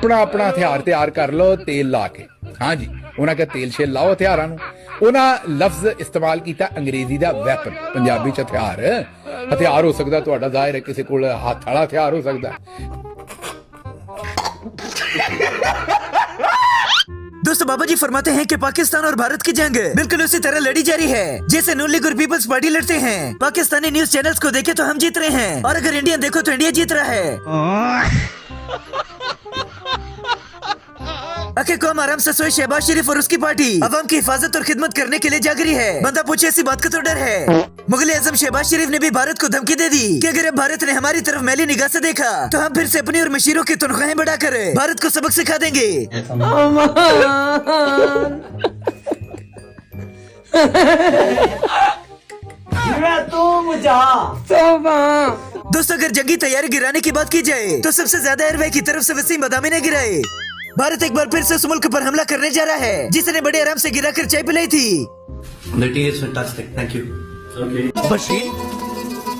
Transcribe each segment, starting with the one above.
अपना अपना हथियार तैयार कर लो तेल ला के। हाँ जी, उन्हें कहा तेल शेल लाओ हथियारों नूं। उन्हें लफ्ज इस्तेमाल किया अंग्रेजी का वैपन, पंजाबी च हथियार। हथियार हो सकता तुहाडा जाहिर है किसी को हाथ वाला हथियार हो सकता। दोस्तों बाबा जी फरमाते हैं कि पाकिस्तान और भारत की जंग बिल्कुल उसी तरह लड़ी जा रही है जैसे नून लीग और पीपल्स पार्टी लड़ते हैं। पाकिस्तानी न्यूज चैनल्स को देखे तो हम जीत रहे हैं, और अगर इंडिया देखो तो इंडिया जीत रहा है। आखिर कौम आराम से सोए, शहबाज शरीफ और उसकी पार्टी अवाम की हिफाजत और खिदमत करने के लिए जाग रही है। बंदा पूछे ऐसी बात का तो डर है। मुगल आजम शहबाज शरीफ ने भी भारत को धमकी दे दी कि अगर अब भारत ने हमारी तरफ मैली निगाह से देखा तो हम फिर से अपनी और मशीरों की तनख्वाहें बढ़ाकर भारत को सबक सिखा देंगे। दोस्तों अगर जंगी तैयारी गिराने की बात की जाए तो सबसे ज्यादा एयरवे की तरफ से वसीम बदामी ने गिराए। भारत एक बार फिर से उस मुल्क पर हमला करने जा रहा है जिसने बड़े आराम से गिराकर चाय पिलाई थी। Thank you. बशीर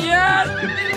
यार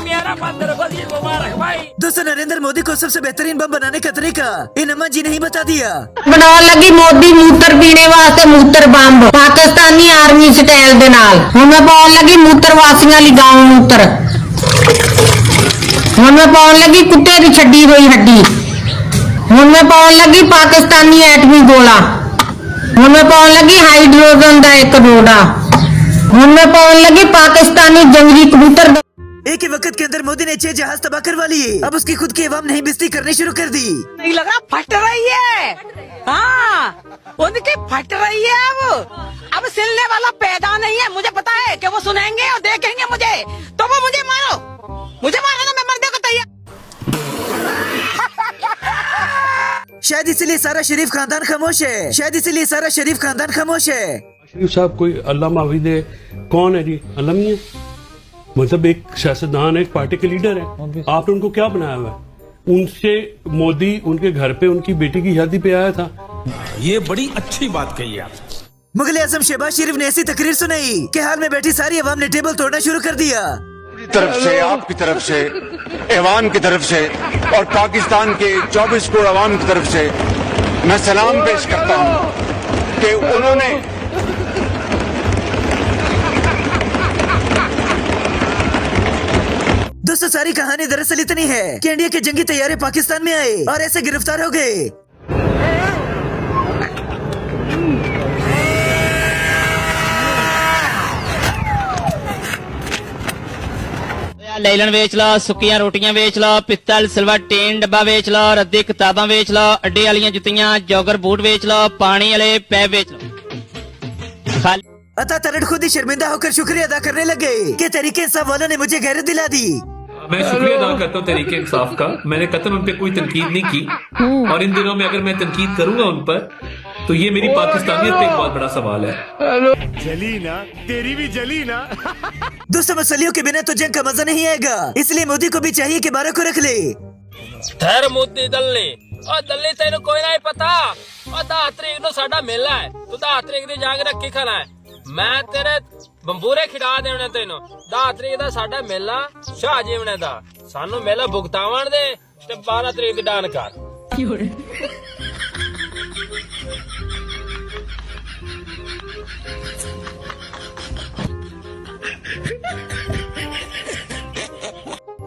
मेरा बंदर बजीर मुबारक भाई। दोस्तों नरेंद्र मोदी को सबसे बेहतरीन बम बनाने का तरीका इन अम्मा जी ने ही बता दिया। बनाने लगी मोदी मूत्र पीने वास्ते मूत्र बम पाकिस्तानी आर्मी स्टाइल दे नाल। हुण मैं पाउण लगी मूत्र वासियां वाली गांव मूत्र। हुण मैं पाउण लगी कुत्ते दी छड्डी होई हड्डी। हुण मैं पाउण लगी पाकिस्तानी एटमी गोला। हुण मैं पाउण लगी हाइड्रोजन दा एक रोड़ा। हुण मैं पाउण लगी पाकिस्तानी जंगली कबूतर। एक ही वक्त के अंदर मोदी ने 6 जहाज तबाह करवा लिए। अब उसकी खुद की अवाम नहीं बिस्ती करनी शुरू कर दी। नहीं लग रहा फट रही है। हाँ उनकी फट रही है। अब सिलने वाला पैदा नहीं है। मुझे पता है कि वो सुनेंगे और देखेंगे मुझे, तो वो मुझे मारो ना, मैं मरने को तैयार। शायद इसलिए सारा शरीफ खानदान खामोश है। शरीफ साहब कोई अल्लामा हफीज है, कौन है जी? अलमी है, मतलब एक सियासतदान है, एक पार्टी के लीडर है। आपने उनको क्या बनाया हुआ है? उनसे मोदी उनके घर पे उनकी बेटी की शादी पे आया था। ये बड़ी अच्छी बात कही आप। मुगल आजम शहबाज शरीफ ने ऐसी तकरीर सुनाई कि हाल में बैठी सारी अवाम ने टेबल तोड़ना शुरू कर दिया। तरफ से, आपकी तरफ से, ऐवान की तरफ से और पाकिस्तान के 24 करोड़ अवाम की तरफ से मैं सलाम पेश करता हूं कि उन्होंने दोस्तों सारी कहानी दरअसल इतनी है कि इंडिया के जंगी तैयारे पाकिस्तान में आए और ऐसे गिरफ्तार हो गए। लैलन वेच लो, सुक्कियां रोटियां वेच लो, पित्तल सिल्वर टीन डब्बा वेच लो, रद्दी किताबां वेच लो, अड्डे वालियां जुत्तियां जॉगर बूट वेच लो, पानी वाले पैप वेच लो। अता तरड़ खुद ही शर्मिंदा होकर शुक्रिया अदा करने लगे कि तरीके इंसाफ वालों ने मुझे गैरत दिला दी। मैं शुक्रिया अदा करता हूँ तरीके इंसाफ का। मैंने कतन उन पे कोई तनकीद नहीं की, और इन दिनों में अगर मैं तनकीद करूंगा उन पर तो ये मेरी पाकिस्तानियत पे एक बहुत बड़ा सवाल है। जली ना, तेरी भी जली ना। दोस्तों मसलियों के बिना तो जंग का मजा नहीं आएगा, इसलिए मोदी को भी चाहिए कि 12 को रख ले। ठहर मोदी दल्ले और दल्ले तेन कोई नहीं पता। और 10 तरीक ਨੂੰ ਸਾਡਾ ਮੇਲਾ ਹੈ, ਤੂੰ 10 ਤਰੀਕ ਦੀ ਜਾਗ ਰੱਖੀ ਖਾਣਾ ਹੈ। ਮੈਂ ਤੇਰੇ ਬੰਬੂਰੇ ਖਿਡਾ ਦੇਣੇ ਤੈਨੂੰ। 10 ਤਰੀਕ ਦਾ ਸਾਡਾ ਮੇਲਾ ਸ਼ਾਹ ਜੀਵਨੇ ਦਾ, ਸਾਨੂੰ ਮੇਲਾ ਭੁਗਤਾਵਣ ਦੇ ਤੇ 12 ਤਰੀਕ ਦੀ ਡਾਨ ਕਰ।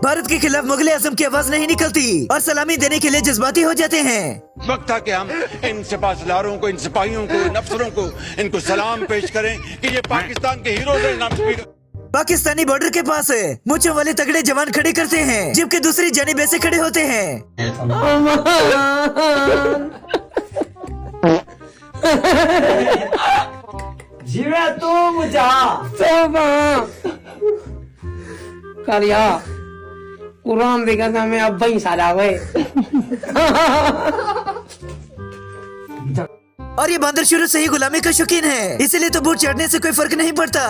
भारत के खिलाफ मुगल आजम की आवाज नहीं निकलती और सलामी देने के लिए जज्बाती हो जाते हैं। वक्त था कि हम इन सिपाहसलारों को, इन सिपाहियों को, इन अफसरों को, इनको सलाम पेश करें कि ये पाकिस्तान के हीरोज हैं। पाकिस्तानी बॉर्डर के पास मूंछों वाले तगड़े जवान खड़े करते हैं जबकि दूसरी जानिब ऐसे खड़े होते हैं। जीवे तू मुझा करिया कुरान देखा था मैं अब ही सारा हुए। और ये बंदर शुरू से ही गुलामी का शौकीन है, इसीलिए तो बूट चढ़ने से कोई फर्क नहीं पड़ता।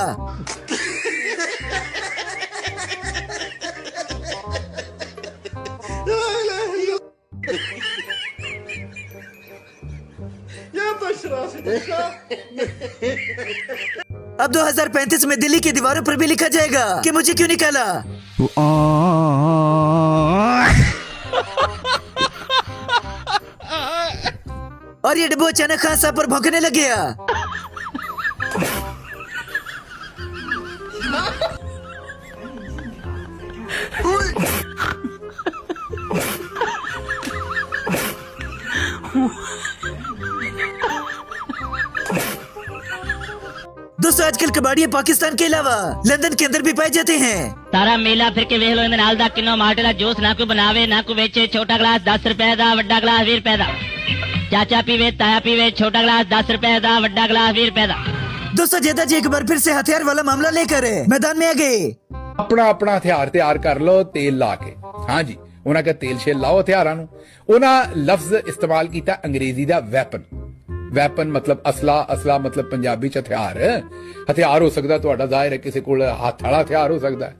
अब 2035 में दिल्ली की दीवारों पर भी लिखा जाएगा कि मुझे क्यों निकाला। और ये डब्बू अचानक खान साहब पर भौंकने लग गया। दोस्तों आजकल कबाड़िया पाकिस्तान के अलावा लंदन के अंदर भी पाए जाते हैं। सारा मेला फिर के वेख लो इहदे नाल दा किन्नो माटे दा जूस ना कोई बनावे ना कोई बेचे। छोटा गिलास 10 रुपए दा, वड्डा गिलास 20 रुपए दा। चाचा पीवे, ताया पीवे। छोटा गिलास 10 रुपए दा, वड्डा गिलास 20 रुपए दा। दोस्तों जेदा जी एक बार फिर से हथियार वाला मामला लेकर मैदान में आ गए। ਆਪਣਾ ਆਪਣਾ ਹਥਿਆਰ ਤਿਆਰ ਕਰ ਲਓ ਤੇਲ ਲਾ ਕੇ। ਹਾਂ ਜੀ, ਉਹਨਾਂ ਕਾ ਤੇਲ ਛਿਲ ਲਾਓ ਹਥਿਆਰਾਂ ਨੂੰ। ਉਹਨਾਂ ਲਫ਼ਜ਼ ਇਸਤੇਮਾਲ ਕੀਤਾ ਅੰਗਰੇਜ਼ੀ ਦਾ ਵੈਪਨ। ਵੈਪਨ ਮਤਲਬ ਅਸਲਾ, ਅਸਲਾ ਮਤਲਬ ਪੰਜਾਬੀ ਚ ਹਥਿਆਰ। ਹਥਿਆਰ ਹੋ ਸਕਦਾ ਤੁਹਾਡਾ ਜ਼ਾਹਿਰ ਹੈ ਕਿਸੇ ਕੋਲ ਹੱਥ ਵਾਲਾ ਹਥਿਆਰ ਹੋ ਸਕਦਾ ਹੈ।